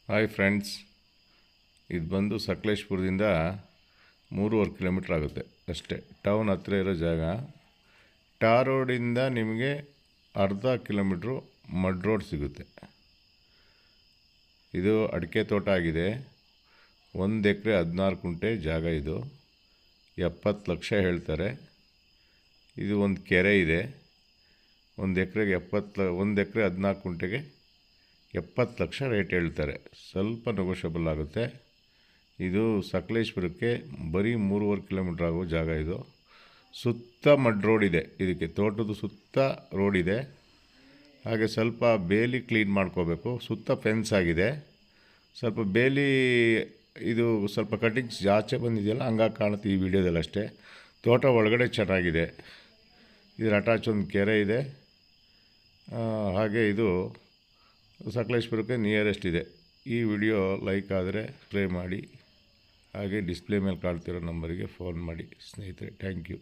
Hi friends, ಇದು ಬಂದು ಸಕಲೇಶ್ಪುರದಿಂದ 3.5 kilometre ಆಗುತ್ತೆ ಅಷ್ಟೇ. ಟೌನ್ ಹತ್ತಿರ ಇರೋ ಜಾಗ. ಟಾರ್ ರೋಡಿಂದ ನಿಮಗೆ ಅರ್ಧ ಕಿಲೋಮೀಟ್ರು ಮಡ್ ರೋಡ್ ಸಿಗುತ್ತೆ. ಇದು ಅಡಿಕೆ ತೋಟ ಆಗಿದೆ. 1 ಎಕರೆ 16 ಗುಂಟೆ ಜಾಗ. ಇದು 70 ಲಕ್ಷ ಹೇಳ್ತಾರೆ. ಇದು ಒಂದು ಕೆರೆ ಇದೆ. 1 ಎಕರೆಗೆ 1 ಎಕರೆ 14 ಗುಂಟೆಗೆ 70 ಲಕ್ಷ ರೇಟ್ ಹೇಳ್ತಾರೆ. ಸ್ವಲ್ಪ ನೆಗೋಷಿಯಬಲ್ ಆಗುತ್ತೆ. ಇದು ಸಕಲೇಶ್ಪುರಕ್ಕೆ ಬರೀ 3.5 ಕಿಲೋಮೀಟ್ರ್ ಆಗೋ ಜಾಗ. ಇದು ಸುತ್ತ ಮಡ್ ರೋಡ್ ಇದೆ. ಇದಕ್ಕೆ ತೋಟದ ಸುತ್ತ ರೋಡ್ ಇದೆ. ಹಾಗೆ ಸ್ವಲ್ಪ ಬೇಲಿ ಕ್ಲೀನ್ ಮಾಡ್ಕೋಬೇಕು. ಸುತ್ತ ಫೆನ್ಸ್ ಆಗಿದೆ. ಸ್ವಲ್ಪ ಬೇಲಿ ಇದು ಸ್ವಲ್ಪ ಕಟಿಂಗ್ಸ್ ಜಾಸ್ತಿ ಬಂದಿದೆಯಲ್ಲ, ಹಂಗಾಗಿ ಕಾಣುತ್ತೆ ಈ ವಿಡಿಯೋದಲ್ಲಿ ಅಷ್ಟೇ. ತೋಟ ಒಳಗಡೆ ಚೆನ್ನಾಗಿದೆ. ಇದರ ಅಟ್ಯಾಚ್ ಒಂದು ಕೆರೆ ಇದೆ. ಹಾಗೆ ಇದು ಸಕಲೇಶ್ಪುರಕ್ಕೆ ನಿಯರೆಸ್ಟ್ ಇದೆ. ಈ ವಿಡಿಯೋ ಲೈಕ್ ಆದರೆ ಪ್ಲೇ ಮಾಡಿ. ಹಾಗೆ ಡಿಸ್ಪ್ಲೇ ಮೇಲೆ ಕಾಣ್ತಿರೋ ನಂಬರಿಗೆ ಫೋನ್ ಮಾಡಿ ಸ್ನೇಹಿತರೆ. Thank you.